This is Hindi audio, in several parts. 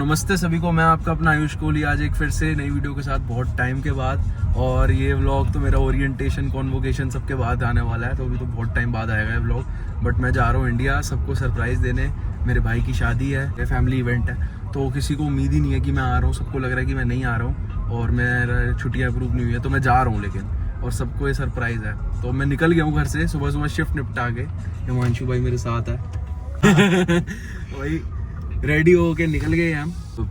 नमस्ते सभी को, मैं आपका अपना आयुष कोहली आज एक फिर से नई वीडियो के साथ बहुत टाइम के बाद। और ये व्लॉग तो मेरा ओरिएंटेशन कॉन्वोकेशन सबके बाद आने वाला है, तो अभी तो बहुत टाइम बाद आएगा ये व्लॉग। बट मैं जा रहा हूँ इंडिया सबको सरप्राइज़ देने। मेरे भाई की शादी है, ये फैमिली इवेंट है, तो किसी को उम्मीद ही नहीं है कि मैं आ रहा हूँ। सबको लग रहा है कि मैं नहीं आ रहा हूँ और मेरा छुट्टियाँ अप्रूव नहीं हुई है, तो मैं जा रहा हूँ लेकिन, और सबको ये सरप्राइज़ है। तो मैं निकल गया हूँ घर से, सुबह सुबह शिफ्ट निपटा के। हिमांशु भाई मेरे साथ है वही रेडी हो के निकल गए हम। तो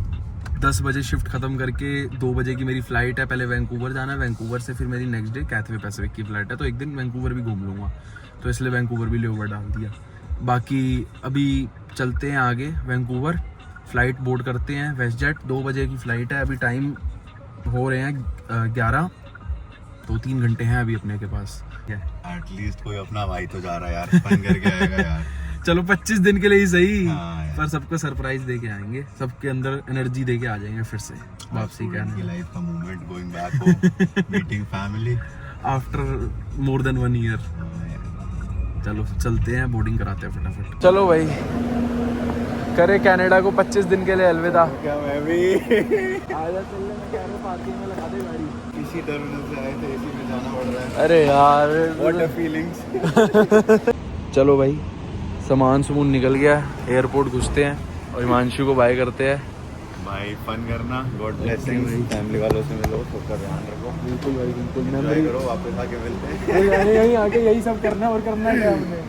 10 बजे शिफ्ट ख़त्म करके 2 बजे की मेरी फ़्लाइट है। पहले वैंकूवर जाना है, वैंकूवर से फिर मेरी नेक्स्ट डे कैथवे पैसिफिक की फ़्लाइट है, तो एक दिन वैंकूवर भी घूम लूँगा, तो इसलिए वैंकूवर भी लेओवर डाल दिया। बाकी अभी चलते हैं आगे वैंकूवर, फ़्लाइट बोर्ड करते हैं वेस्ट जेट। 2 बजे की फ़्लाइट है, अभी टाइम हो रहे हैं 11, तो 3 घंटे हैं अभी अपने के पास। एटलीस्ट कोई अपना भाई तो जा रहा है यार, फन करके आएगा यार। चलो 25 दिन के लिए ही सही, हाँ, पर सबको सरप्राइज दे के आएंगे, सबके अंदर एनर्जी दे के आ जाएंगे फिर से वापसी की लाइफ का movement, going back home, meeting family after more than 1 year. चलो चलते हैं, बोर्डिंग कराते हैं फटाफट। चलो भाई, करे कनाडा को 25 दिन के लिए अलविदा। क्या मैं भी आजा चल ले, मैं कह रहा हूं पार्किंग में लगा दे गाड़ी। किसी टर्मिनल से आए थे, इसी में जाना पड़ रहा है। अरे यार व्हाट अ फीलिंग्स। चलो भाई, सामान सुमून निकल गया, एयरपोर्ट घुसते हैं और हिमांशु को बाय करते हैं। भाई फन करना, गॉड ब्लेसिंग, फैमिली वालों से मिलो, सबका ध्यान रखो। बिल्कुल भाई बिल्कुल, एंजॉय करो, वापस आके मिलते हैं। यहीं आके यही सब करना है, और करना क्या हमने।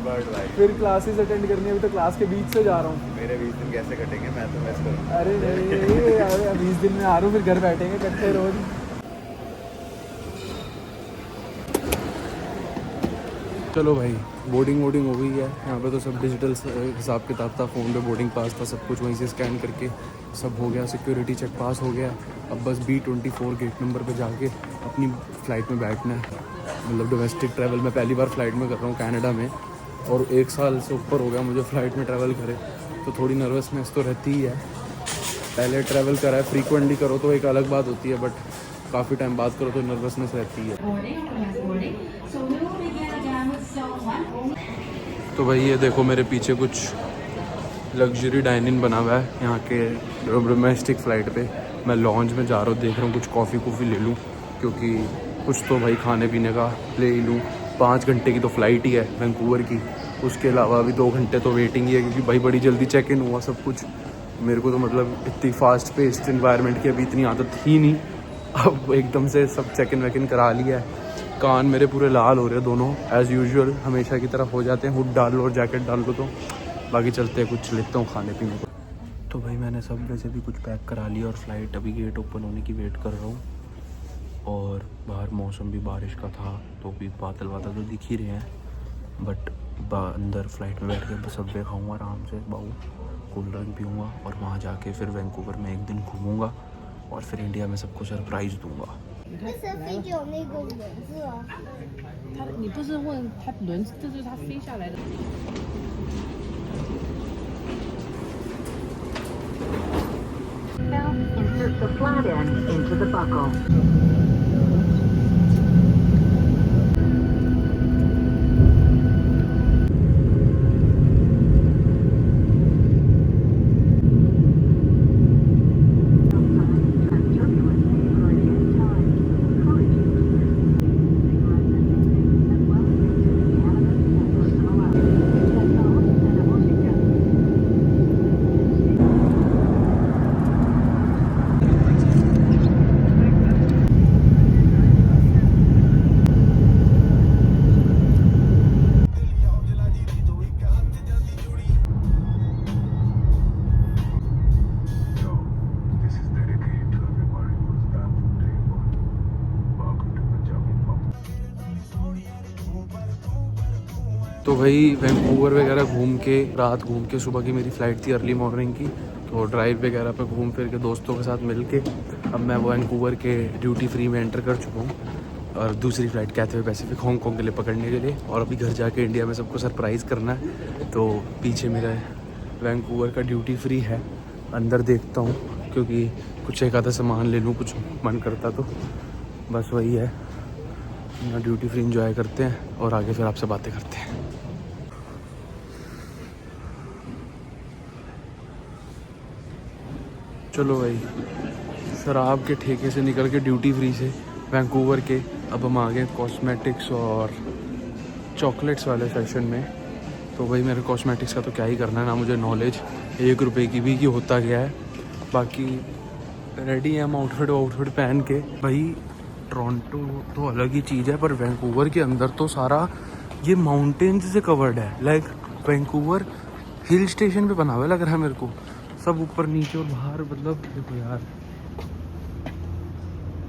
बट भाई फिर क्लासेस अटेंड करनी है, अभी तो क्लास के बीच से जा रहा हूँ। मेरे 20 दिन कैसे कटेंगे, मैं तो मिस करूँगा। अरे नहीं यार, 20 दिन में आ रहा हूँ, फिर घर बैठेंगे कटते रोज। चलो भाई, बोर्डिंग वोर्डिंग हो गई है। यहाँ पे तो सब डिजिटल हिसाब किताब था, फ़ोन पे बोर्डिंग पास था, सब कुछ वहीं से स्कैन करके सब हो गया। सिक्योरिटी चेक पास हो गया। अब बस B24 गेट नंबर पे जाके अपनी फ़्लाइट में बैठना है। मतलब डोमेस्टिक ट्रैवल मैं पहली बार फ़्लाइट में कर रहा हूँ कनाडा में, और 1 साल से ऊपर हो गया मुझे फ़्लाइट में ट्रैवल करे, तो थोड़ी नर्वसनेस तो रहती ही है। पहले ट्रैवल करा है, फ्रीक्वेंटली करो तो एक अलग बात होती है, बट काफ़ी टाइम बाद करो तो नर्वसनेस रहती है। तो भाई ये देखो मेरे पीछे कुछ लग्जरी डाइनिंग बना हुआ है यहाँ के डोमेस्टिक फ़्लाइट पे। मैं लॉन्च में जा रहा हूँ, देख रहा हूँ कुछ कॉफ़ी ले लूँ, क्योंकि कुछ तो भाई खाने पीने का ले ही लूँ। 5 घंटे की तो फ़्लाइट ही है वैंकूवर की, उसके अलावा अभी 2 घंटे तो वेटिंग ही है, क्योंकि भाई बड़ी जल्दी चेक इन हुआ सब कुछ। मेरे को तो मतलब इतनी फास्ट पेस्ड इन्वायरमेंट की अभी इतनी आदत ही नहीं, अब एकदम से सब चेक इन वेक इन करा लिया है। कान मेरे पूरे लाल हो रहे हैं दोनों, एज़ यूजुअल हमेशा की तरह हो जाते हैं। हुड डाल लो और जैकेट डाल लो, तो बाकी चलते हैं, कुछ लेता हूँ खाने पीने को। तो भाई मैंने सब वैसे भी कुछ पैक करा लिया, और फ्लाइट अभी गेट ओपन होने की वेट कर रहा हूँ। और बाहर मौसम भी बारिश का था, तो भी बादल तो दिख ही रहे हैं, बट अंदर फ्लाइट में बैठ के सबवे खाऊँगा आराम से, कोल्ड ड्रिंक पीऊँगा, और वहाँ जाके फिर वैंकूवर में एक दिन घूमूँगा, और फिर इंडिया में सबको सरप्राइज़ दूँगा। 为什么飞机有那个轮子啊？它，你不是问它轮子，这就是它飞下来的。Now insert the flat end into the buckle. तो भाई वैंकूवर वगैरह घूम के, रात घूम के, सुबह की मेरी फ़्लाइट थी अर्ली मॉर्निंग की, तो ड्राइव वगैरह पे घूम फिर के दोस्तों के साथ मिल के अब मैं वैंकूवर के ड्यूटी फ्री में एंटर कर चुका हूँ, और दूसरी फ़्लाइट कैथवे पैसिफिक हांगकॉन्ग के लिए पकड़ने के लिए। और अभी घर जाके इंडिया में सबको सरप्राइज़ करना है, तो पीछे मेरा वैंकूवर का ड्यूटी फ्री है, अंदर देखता हूँ, क्योंकि कुछ एक आधा सामान ले लूँ, कुछ मन करता तो। बस वही है, अपना ड्यूटी फ्री इंजॉय करते हैं और आगे फिर आपसे बातें करते हैं। चलो भाई, शराब के ठेके से निकल के ड्यूटी फ्री से वैंकूवर के अब हम आ गए कॉस्मेटिक्स और चॉकलेट्स वाले सेक्शन में। तो भाई मेरे कॉस्मेटिक्स का तो क्या ही करना है ना, मुझे नॉलेज 1 रुपए की भी कि होता क्या है। बाकी रेडी है हम आउटफिट पहन के। भाई टोरंटो तो अलग ही चीज़ है, पर वैंकूवर के अंदर तो सारा ये माउंटेन्स से कवर्ड है। लाइक वैंकूवर हिल स्टेशन पे बना हुआ लग रहा है मेरे को, सब ऊपर नीचे और बाहर। मतलब देखो यार,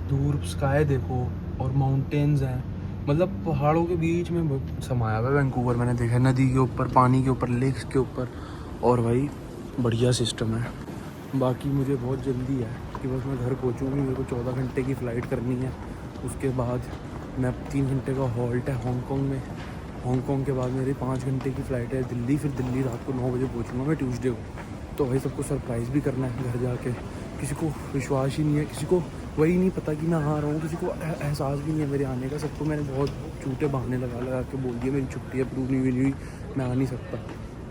दूर स्काई देखो और माउंटेन्स हैं, मतलब पहाड़ों के बीच में समाया हुआ है वैंकूवर। मैंने देखा नदी के ऊपर, पानी के ऊपर, लेक्स के ऊपर, और भाई बढ़िया सिस्टम है। बाकी मुझे बहुत जल्दी है कि बस मैं घर पहुंचूंगी। मेरे को 14 घंटे की फ़्लाइट करनी है। उसके बाद मैं 3 घंटे का हॉल्ट है हांगकांग में। हांगकांग के बाद मेरी 5 घंटे की फ़्लाइट है दिल्ली। फिर दिल्ली रात को 9 बजे पहुंचूंगा मैं ट्यूसडे को। तो भाई सबको सरप्राइज़ भी करना है घर जाके। किसी को विश्वास ही नहीं है, किसी को वही नहीं पता कि मैं आ रहा हूँ, किसी को एहसास भी नहीं है मेरे आने का। सबको मैंने बहुत झूठे बहाने लगा के बोल दिया मेरी छुट्टी है, अप्रूव नहीं हुई, मैं आ नहीं सकता,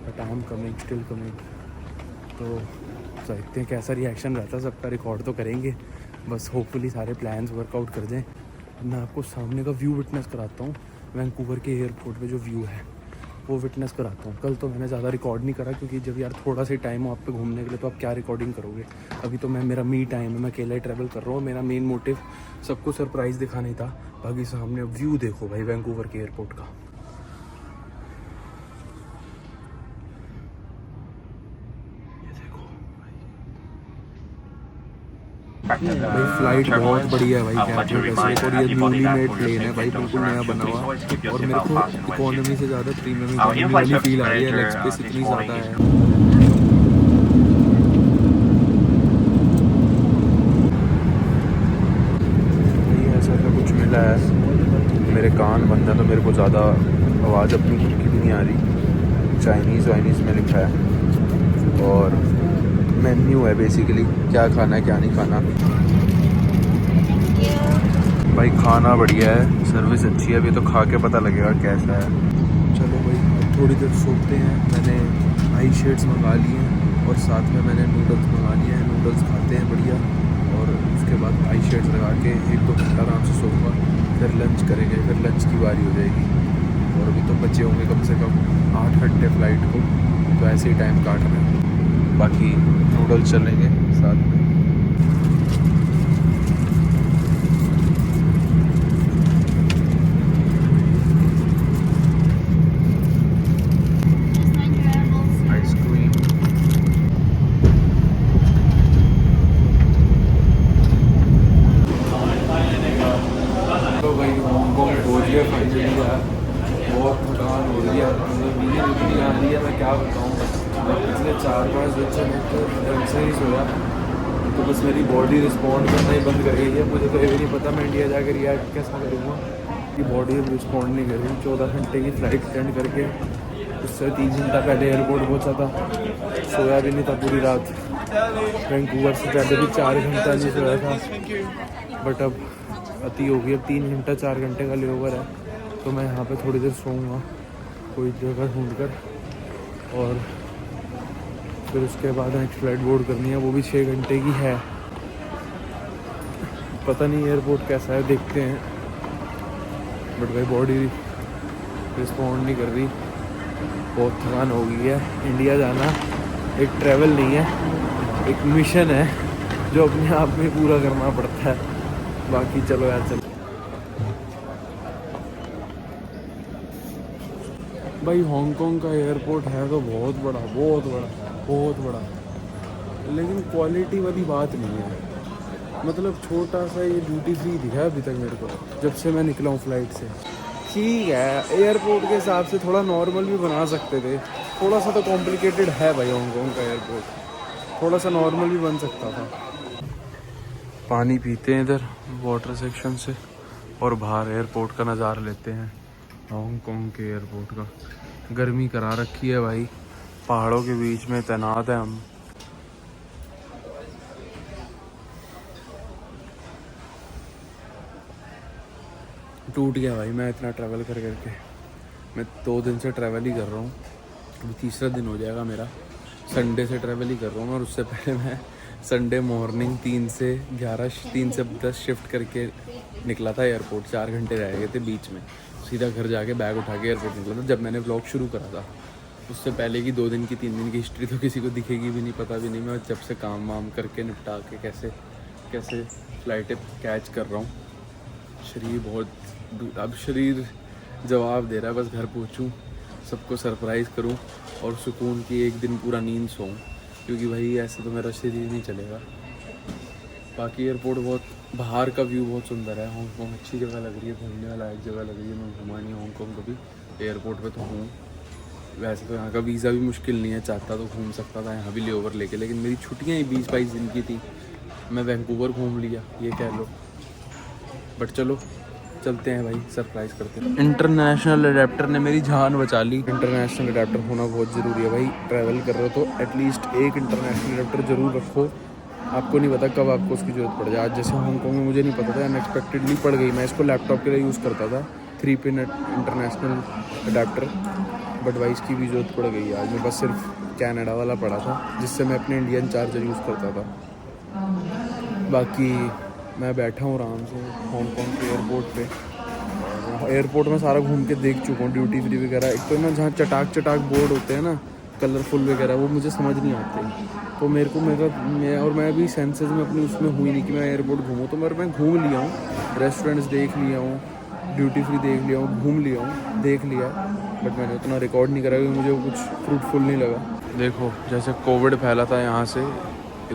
but I am coming, still coming. तो देखते हैं कैसा रिएक्शन रहता है सबका। रिकॉर्ड तो करेंगे, बस होपफुली सारे प्लान्स वर्कआउट कर जाएँ। मैं आपको सामने का व्यू विटनेस कराता हूँ। वैंकूवर के एयरपोर्ट पे जो व्यू है वो विटनेस कराता हूँ। कल तो मैंने ज़्यादा रिकॉर्ड नहीं करा, क्योंकि जब यार थोड़ा सा टाइम हो आप पे घूमने के लिए तो आप क्या रिकॉर्डिंग करोगे। अभी तो मेरा मी टाइम है, मैं अकेला ही ट्रैवल कर रहा हूँ। मेरा मेन मोटिव सबको सरप्राइज़ दिखाना ही था। बाकी सामने व्यू देखो भाई वैंकूवर के एयरपोर्ट का। भाई फ्लाइट बहुत बढ़िया है भाई, कैटरेक। और ये न्यूली मेड प्लेन है भाई, बिल्कुल नया बना हुआ। और मेरे को इकोनॉमी से ज़्यादा प्रीमियम इकोनॉमी वाली फील आ रही है। लेग स्पेस इतनी ज़्यादा है। नहीं ऐसा तो कुछ मिला है, मेरे कान बंद है तो मेरे को ज़्यादा आवाज़ अपनी खुद की भी नहीं आ रही। चाइनीज़ में लिखा है और मेन्यू है बेसिकली, क्या खाना है क्या नहीं खाना। भाई खाना बढ़िया है, सर्विस अच्छी है। अभी तो खा के पता लगेगा कैसा है। चलो भाई अब थोड़ी देर सोते हैं। मैंने आई शेड्स मंगा लिए हैं और साथ में मैंने नूडल्स मंगा लिए हैं। नूडल्स खाते हैं बढ़िया, और उसके बाद आई शेड्स लगा के 1-2 घंटा आराम से सोऊंगा। फिर लंच करेंगे, फिर लंच की बारी हो जाएगी। और अभी तो बचे होंगे कम से कम 8 घंटे फ़्लाइट को, तो ऐसे ही टाइम काट रहे हैं। बाकी नूडल्स चलेंगे साथ में। आइसक्रीम। तो भाई हांगकांग पहुँच गया फाइनली यार। बहुत थकान हो रही है, मतलब नींद इतनी आ रही है मैं क्या बताऊँ। पिछले 4-5 दिन से ढंग से ही सोया, तो बस मेरी बॉडी रिस्पॉन्ड करना ही बंद कर गई है। मुझे तो ये भी नहीं पता मैं इंडिया जाकर रिएक्ट कैसा करूँगा, कि बॉडी अब रिस्पॉन्ड नहीं कर रही। 14 घंटे की फ़्लाइट अटेंड करके उससे 3 घंटा पहले एयरपोर्ट पहुँचा था। सोया भी नहीं था पूरी रात। वैंकूवर से पहले भी 4 घंटा नहीं सोया था, बट अब अति हो गई। अब 3 घंटा 4 घंटे का लेओवर है, तो मैं यहाँ पे थोड़ी देर सोऊंगा कोई जगह ढूंढ कर। और फिर उसके बाद नेक्स्ट फ़्लाइट बोर्ड करनी है, वो भी 6 घंटे की है। पता नहीं एयरपोर्ट कैसा है, देखते हैं। बट भाई बॉडी रिस्पॉन्ड नहीं कर रही, बहुत थकान हो गई है। इंडिया जाना एक ट्रैवल नहीं है, एक मिशन है जो अपने आप में पूरा करना पड़ता है। बाकी चलो यार, चलो भाई। हांगकांग का एयरपोर्ट है तो बहुत बड़ा, लेकिन क्वालिटी वाली बात नहीं है। मतलब छोटा सा ये ड्यूटी फ्री दिखा है अभी तक मेरे को, जब से मैं निकला हूँ फ़्लाइट से। ठीक है, एयरपोर्ट के हिसाब से थोड़ा नॉर्मल भी बना सकते थे। थोड़ा सा तो कॉम्प्लिकेटेड है भाई हांगकांग का एयरपोर्ट, थोड़ा सा नॉर्मल भी बन सकता था। पानी पीते हैं इधर वाटर सेक्शन से, और बाहर एयरपोर्ट का नज़ारा लेते हैं हांगकांग के एयरपोर्ट का। गर्मी करा रखी है भाई, पहाड़ों के बीच में तैनात है हम। टूट गया भाई मैं इतना ट्रैवल कर करके। मैं 2 दिन से ट्रैवल ही कर रहा हूँ, अभी 3रा दिन हो जाएगा मेरा। संडे से ट्रैवल ही कर रहा हूँ, और उससे पहले मैं संडे मॉर्निंग 3 से 10 शिफ्ट करके निकला था एयरपोर्ट। 4 घंटे रह गए थे बीच में, सीधा घर जाके बैग उठा के एयरपोर्ट निकला था। जब मैंने व्लॉग शुरू करा था उससे पहले की 2 दिन की 3 दिन की हिस्ट्री तो किसी को दिखेगी भी नहीं, पता भी नहीं। मैं जब से काम वाम करके निपटा के कैसे फ़्लाइटें कैच कर रहा हूँ। शरीर बहुत अब शरीर जवाब दे रहा है, बस घर पहुँचूँ, सबको सरप्राइज़ करूँ और सुकून की एक दिन पूरा नींद सोऊं, क्योंकि भाई ऐसे तो मेरा शरीर नहीं चलेगा। बाकी एयरपोर्ट बहुत, बाहर का व्यू बहुत सुंदर है। हांगकॉन्ग अच्छी जगह लग रही है, घूमने वाला एक जगह लग रही है। मैं घुमा नहीं हांगकॉन्ग कभी, एयरपोर्ट पे तो हूँ। वैसे तो यहाँ का वीज़ा भी मुश्किल नहीं है, चाहता तो घूम सकता था यहाँ भी ले ओवर लेके, लेकिन मेरी छुट्टियाँ ही 20-22 दिन की थी। मैं वैंकूवर घूम लिया, ये कह लो। बट चलो चलते हैं भाई, सरप्राइज़ करते हैं। इंटरनेशनल अडेप्टर ने मेरी जान बचा ली। इंटरनेशनल अडेप्टर होना बहुत ज़रूरी है भाई। ट्रैवल कर रहे हो तो एटलीस्ट एक इंटरनेशनल अडेप्टर ज़रूर रखो। आपको नहीं पता कब आपको उसकी ज़रूरत पड़ जाए। आज जैसे हांगकॉन्ग में मुझे नहीं पता था, अनएक्सपेक्टेडली पड़ गई। मैं इसको लैपटॉप के लिए यूज़ करता था, 3 पिन इंटरनेशनल अडेप्टर, बट भाई इसकी भी ज़रूरत पड़ गई। आज मैं बस सिर्फ कनाडा वाला पड़ा था जिससे मैं अपने इंडियन चार्जर यूज़ करता था। बाकी मैं बैठा हूँ आराम से हांगकॉन्ग के एयरपोर्ट पे। और एयरपोर्ट में सारा घूम के देख चुका हूँ, ड्यूटी फ्री वगैरह। एक तो ना जहाँ चटाक बोर्ड होते हैं ना, कलरफुल वगैरह, वो मुझे समझ नहीं आते। तो मैं भी सेंसेस में अपनी उसमें हुई नहीं कि मैं एयरपोर्ट घूमूँ। तो मैं घूम लिया हूँ, रेस्टोरेंट्स देख लिया हूँ, ड्यूटी फ्री देख लिया हूँ, घूम लिया हूँ, देख लिया। बट मैंने उतना रिकॉर्ड नहीं करा क्योंकि मुझे वो कुछ फ्रूटफुल नहीं लगा। देखो जैसे कोविड फैला था यहाँ से,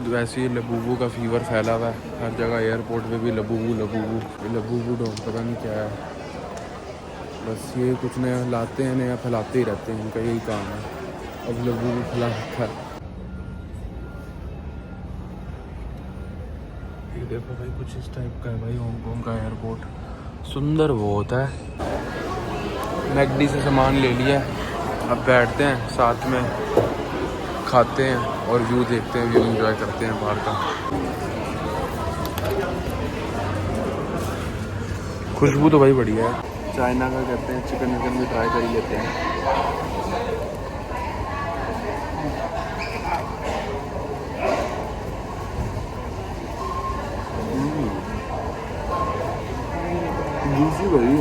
वैसे ही लबूबू का फीवर फैला हुआ है हर जगह। एयरपोर्ट पे भी लबूबू डॉग पता नहीं क्या है। बस ये कुछ नया लाते हैं, नया फैलाते ही रहते हैं, इनका यही काम है। अब लबूबू फैला रखा है। ये देखो भाई, कुछ इस टाइप का है भाई हांगकॉन्ग का एयरपोर्ट। सुंदर बहुत है। मैकडी से सामान ले लिया, अब बैठते हैं साथ में, खाते हैं और व्यू देखते हैं, व्यू एंजॉय करते हैं बाहर का। खुशबू तो भाई बढ़िया है। चाइना का कहते हैं, चिकन विकन भी ट्राई कर ही लेते हैं। जूसी भाई,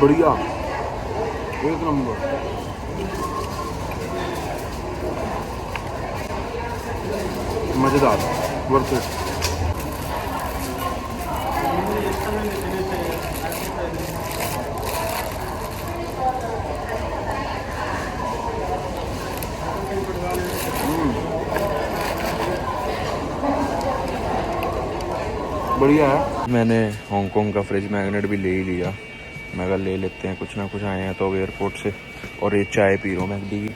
बढ़िया, एक नंबर। मज़ेदार, वर्थ इट। बढ़िया है। मैंने हांगकॉन्ग का फ्रिज मैग्नेट भी ले ही लिया। मैं कहा ले लेते हैं, कुछ ना कुछ आए हैं तो एयरपोर्ट से। और ये चाय पी रहा हूँ मैकडी की,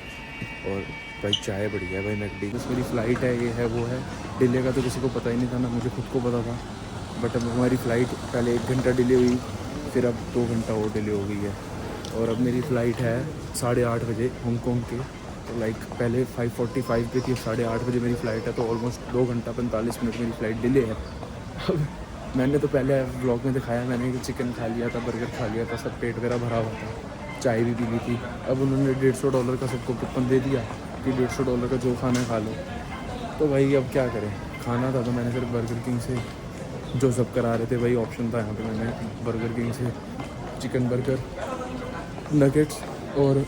और भाई चाय बढ़िया है भाई मैकडी। बस मेरी फ़्लाइट है, ये है वो है। डिले का तो किसी को पता ही नहीं था, ना मुझे खुद को पता था। बट अब हमारी फ़्लाइट पहले 1 घंटा डिले हुई, फिर अब 2 घंटा और डिले हो गई है। और अब मेरी फ़्लाइट है 8:30 बजे हांगकॉन्ग के। तो लाइक पहले 5:45 पे थी, 8:30 बजे मेरी फ़्लाइट है। तो ऑलमोस्ट 2 घंटा 45 मिनट मेरी फ़्लाइट डिले है। अब मैंने तो पहले व्लॉग में दिखाया, मैंने चिकन खा लिया था, बर्गर खा लिया था, सब पेट मेरा भरा हुआ था, चाय भी पी ली थी। अब उन्होंने $150 का सबको कूपन दे दिया कि $150 का जो खाना खा लो। तो भाई अब क्या करें, खाना था तो मैंने सिर्फ बर्गर किंग से, जो सब करा रहे थे वही ऑप्शन था यहाँ पे, मैंने बर्गर किंग से चिकन बर्गर, नगेट्स और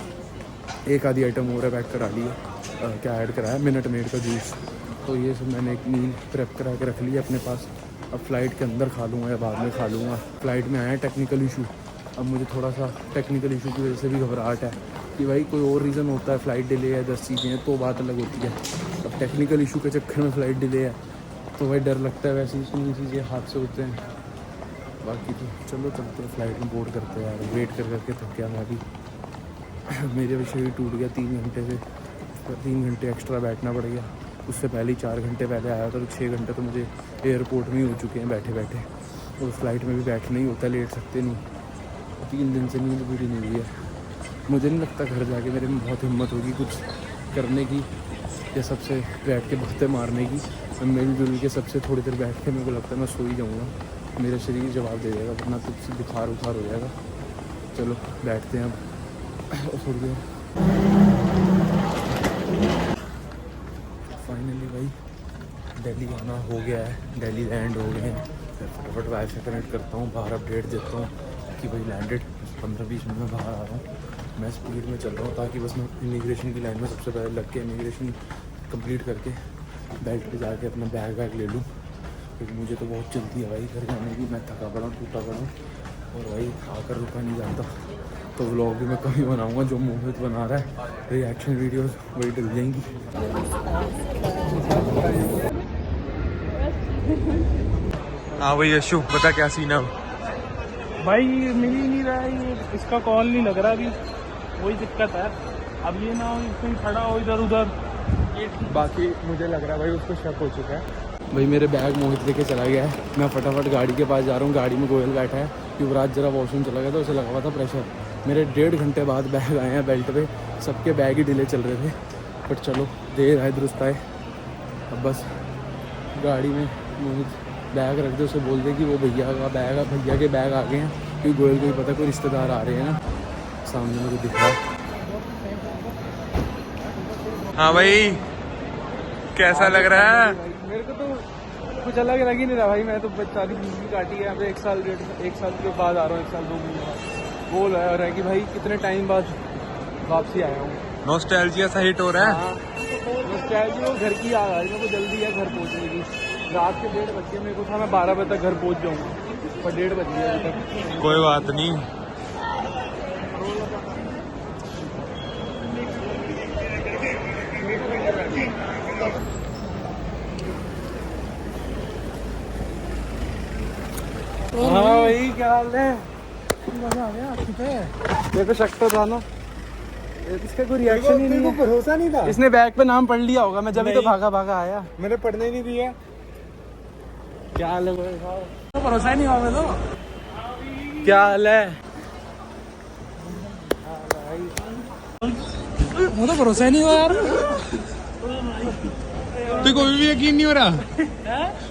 एक आधी आइटम और पैक करा ली है। क्या ऐड कराया, मिनट मेड का जूस। तो ये सब मैंने एक मील प्रेप करा के रख लिया अपने पास। अब फ़्लाइट के अंदर खा लूँगा या बाद में खा लूँगा। फ़्लाइट में आया टेक्निकल इशू। अब मुझे थोड़ा सा टेक्निकल इशू की वजह से भी घबराहट है कि भाई कोई और रीज़न होता है, फ़्लाइट डिले है, 10 चीज़ें हैं तो बात अलग होती है। अब टेक्निकल इशू के चक्कर में फ़्लाइट डिले है तो भाई डर लगता है। वैसे ही सुनी चीज़ें हादसे होते हैं। बाकी तो चलो चलते हैं, फ़्लाइट में बोर्ड करते हैं यार। वेट कर करके थक गया मैं भी। मेरे शरीर टूट गया 3 घंटे से, 3 घंटे एक्स्ट्रा बैठना पड़ गया। उससे पहले ही 4 घंटे पहले आया था, तो 6 घंटे तो मुझे एयरपोर्ट में ही हो चुके हैं बैठे बैठे। और फ़्लाइट में भी बैठना ही होता है, लेट सकते नहीं। 3 दिन से नींद पूरी नहीं हुई है। मुझे नहीं लगता घर जाके मेरे में बहुत हिम्मत होगी कुछ करने की या सबसे बैठ के बातें मारने की। मैं मिलजुल के सबसे थोड़ी देर बैठ के, मेरे को लगता है मैं सो ही जाऊँगा, मेरा शरीर जवाब दे देगा, वरना कुछ बुखार हो जाएगा। चलो बैठते हैं अब थोड़ी देर। फाइनली भाई दिल्ली आना हो गया है, दिल्ली लैंड हो गए हैं। मैं फटाफट वाइफ से कनेक्ट करता हूँ, बाहर अपडेट देता हूँ कि भाई लैंडेड 15-20 मिनट में बाहर आ रहा हूँ। मैं स्पीड में चल रहा हूँ ताकि बस मैं इमिग्रेशन की लाइन में सबसे पहले लग के इमिग्रेशन कंप्लीट करके बेल्ट पे जाके अपना बैग ले लूँ, क्योंकि मुझे तो बहुत जल्दी है भाई घर जाने की। मैं थका पड़ा टूटा पड़ा और भाई आकर रुका नहीं जाता। तो व्लॉग भी मैं कभी बनाऊँगा, जो मोहित बना रहा है रिएक्शन वीडियोस वही डल जाएंगी। हाँ भाई यशु बता क्या सीन है? भाई मिल ही नहीं रहा है, ये इसका कॉल नहीं लग रहा अभी, वही दिक्कत है। अब ये ना कहीं खड़ा हो इधर उधर, बाकी मुझे लग रहा है भाई उसको शक हो चुका है। भाई मेरे बैग मोहित लेके चला गया है, मैं फटाफट गाड़ी के पास जा रहा हूँ। गाड़ी में गोयल बैठा है, युवराज जरा वॉशरूम चला गया था, उसे लगा हुआ था प्रेशर। मेरे 1.5 घंटे बाद बैग आए हैं बेल्ट पे, सबके बैग ही डिले चल रहे थे। बट चलो देर आए दुरुस्त आए। अब बस गाड़ी में मोहित बैग रख दे, उसे बोल दे कि वो भैया का बैग है, भैया के बैग आ गए हैं, क्योंकि गोयल को ही पता कोई रिश्तेदार आ रहे हैं ना। सामने मुझे दिख रहा है। हाँ भाई कैसा लग रहा है? मेरे को तो कुछ अलग लग ही नहीं रहा भाई। मैं तो सारी जिंदगी काटी है, अभी 1 साल के बाद आ रहा हूँ, 1 साल 2 महीने बाद। बोल है कि भाई कितने टाइम बाद वापसी आया हूँ। नॉस्टैल्जिया सा हिट हो रहा है। नॉस्टैल्जिया घर की याद आ रही है। मेरे को जल्दी है घर पहुँचने की। रात के 1:30 बज गए, मेरे को था मैं 12 बजे तक घर पहुँच जाऊँगा, पर 1:30 बज गया अभी तक। कोई बात नहीं। हाँ भाई क्या हाल है? मजा आ गया अच्छी पे। मेरे को शक तो था ना, इसका कोई रिएक्शन ही नहीं है। भरोसा नहीं था, इसने बैग पे नाम पढ़ लिया होगा, मैं जब भी तो भागा आया। मैंने पढ़ने ही नहीं दिया। क्या हाल है? तो भरोसा ही नहीं हुआ मैं तो। क्या हाल है? मुझे तो भरोसा ही नहीं हुआ यार। तो कोई भी यकीन नहीं हो रहा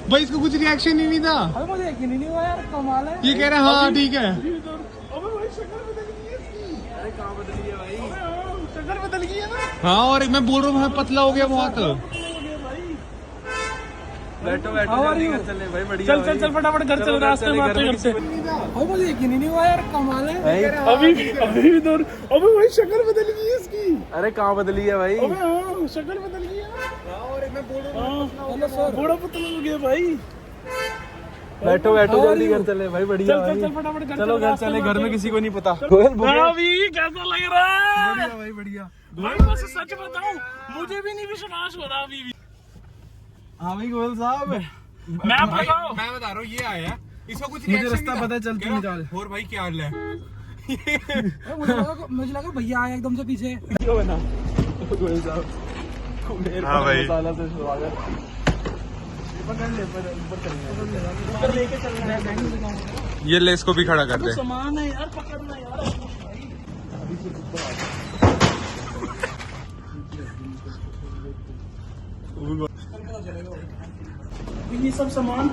भाई, इसको कुछ रिएक्शन ही नहीं था। अरे मुझे यकीन ही नहीं हुआ यार, कमाल है। ये कह रहा है हाँ ठीक है। अरे कहाँ बदली है भाई? शक्ल बदल गई है ना। हाँ और मैं बोल रहा हूँ पतला हो गया बहुत। बैठो जल्दी घर चले भाई, बढ़िया। चल फटाफट घर चल, रास्ते में बातें करते। भाई मुझे यकीन ही नहीं हुआ यार, कमाल है। अभी भी दूर। अबे भाई शक्ल बदल गई है इसकी। अरे कहाँ बदली है भाई? अबे हाँ शक्ल बदल गई है। और मैं बोल रहा हूँ बड़ा पतला हो गया भाई। बैठो जल्दी घर चले भाई, बढ़िया। चल फटाफट चलो घर चले, घर में किसी को नहीं पता। अभी कैसा लग रहा है? बढ़िया भाई बढ़िया। भाई बस सच बताऊं, मुझे भी नहीं विश्वास हो रहा अभी भी। हाँ भाई गोयल साहब, मैं बता रहा हूँ ये आया, इसका कुछ मुझे रास्ता पता चलता नहीं चल। और भाई क्या हाल है? मुझे लगा भैया आया एकदम से पीछे। गोयल साहब हाँ भाई मसाला से स्वागत। पकड़ ले ऊपर लेके चलना। ये लेस को भी खड़ा कर दे। सामान है यार, पकड़ना यार। ये सब सामान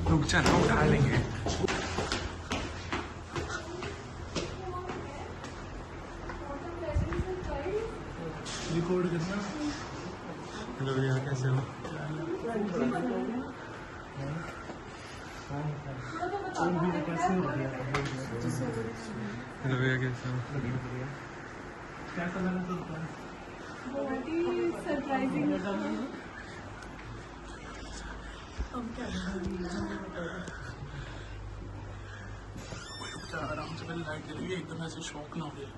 रुक जा ना, उठा लेंगे। रिकॉर्ड करना। हेलो भैया कैसे हो? हेलो भैया कैसे हो? कैसा लगा? बहुत ही सरप्राइजिंग। आराम से पहले लाइट जलेगी, एकदम ऐसे शौक ना हो जाए।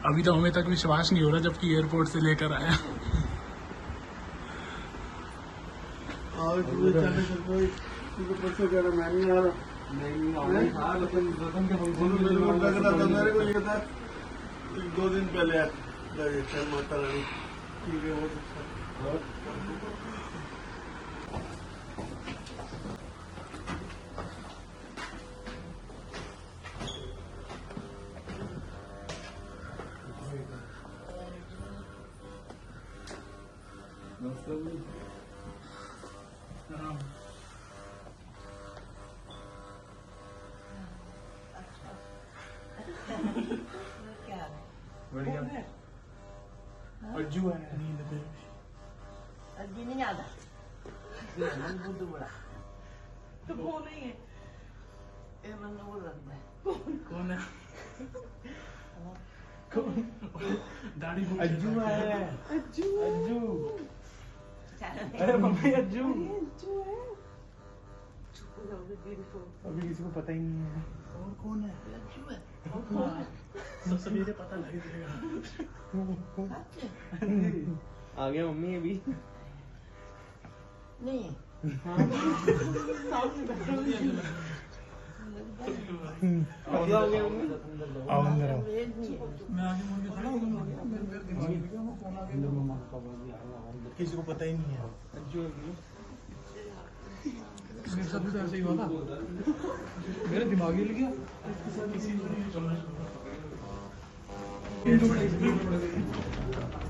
अभी तो हमें तक विश्वास नहीं हो रहा, जबकि एयरपोर्ट से लेकर आया। मेरे को ये था 2 दिन पहले माता रानी। ठीक है वो बढ़िया अज्जू है अज्जी नहीं आता बुद्धू बड़ा तो वो नहीं है ये मन वो लगता है कौन है दाढ़ी अज्जू है अज्जू अज्जू चल अरे मम्मी अज्जू अज्जू है अभी किसी को पता ही नहीं है और कौन है अज्जू है तो सवेरे पता लग जाएगा आ गया मम्मी अभी नहीं आ गया मम्मी आओ अंदर आओ रेड नहीं है मैं आगे मुड़ के खड़ा हूँ मेरे दिमाग में क्या कौन आ गया किसी को पता ही नहीं है अज्जू मेरे साथ भी तो ऐसे ही हुआ था मेरा दिमाग हिल गया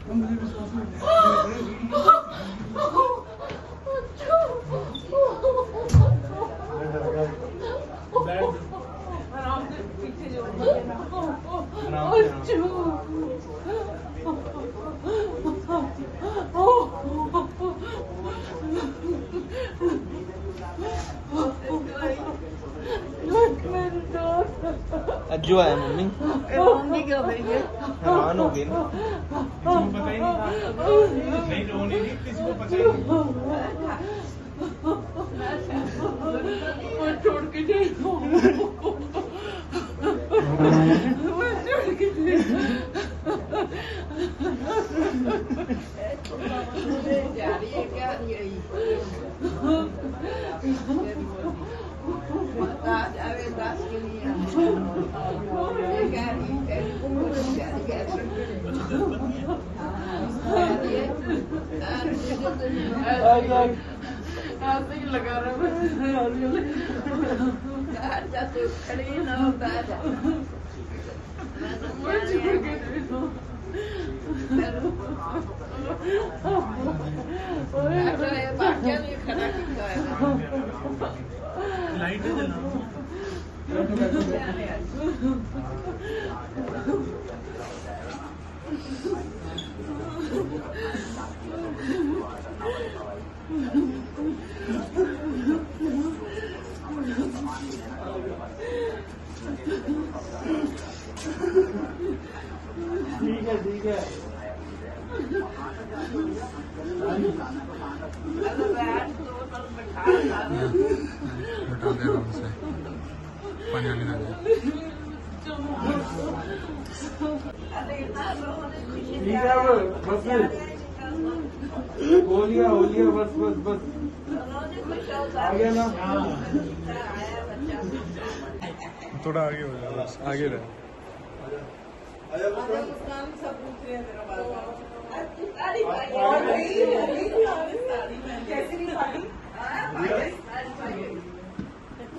मुझे विश्वास आराम से पीछे जो अज्जू आया मम्मी रोनी क्यों भैया हैरान हो गए ना किसी को पता ही नहीं था नहीं रोनी नहीं किसी को पता ही नहीं और छोड़ के जाए जा रही है क्या यही दास आवे दास के लिए ऐसे ही लगा रहा है खड़ी ना होता है लाइट है जला ठीक है ठीक है बता दे आराम से पानी वाली ना ठीक है बस हो लिया बस बस बस आ गया ना थोड़ा आगे हो जाओ बस आगे रहे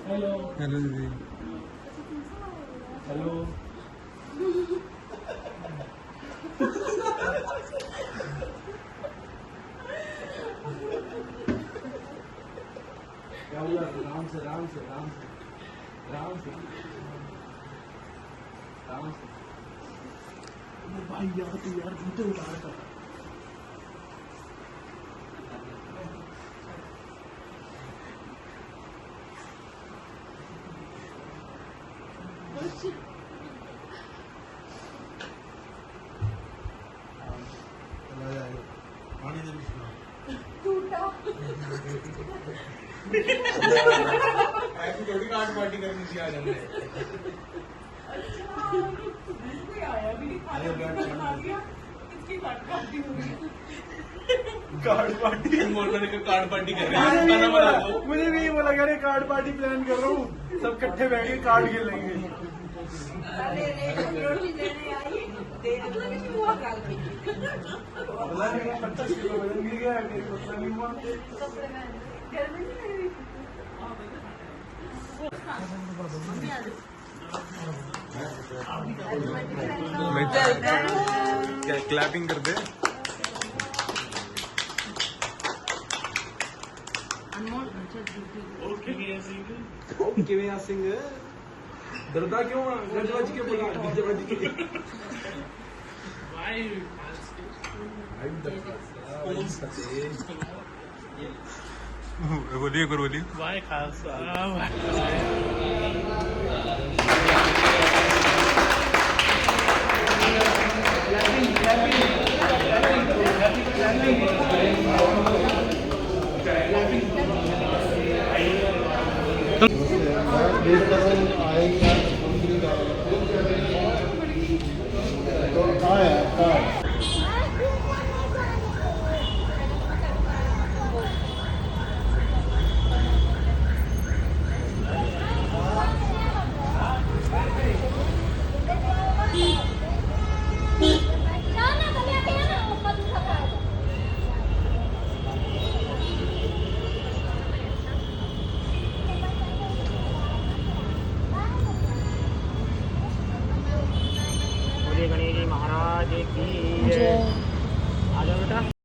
हेलो दीदी हेलो क्या हुआ राम से भाई यार तू यार जूते उतार कर पानी दे ऐसी थोड़ी काट पार्टी करनी चाहिए आज हमने कोई आया भी नहीं खाने आ गया इसकी काट पार्टी हो गई कार्ड पार्टी कार्ड पार्टी कर रहे हैं मुझे भी ये बोला यार कार्ड पार्टी प्लान कर रहा हूँ सब इकट्ठे बैठ के कार्ड खेलेंगे रोटी देने आई हुआ काल की 25 किलो वजन गिर गया पतला नहीं हुआ गर्मी नहीं लग रही क्या क्लैपिंग कर दे किवें सिंह डरदा क्यों गज के बोला डीजे बज के बोलिए एक बार बोलिए। भाई खालसा बोलिए गणेश जी महाराज की जय। आ जाओ बेटा।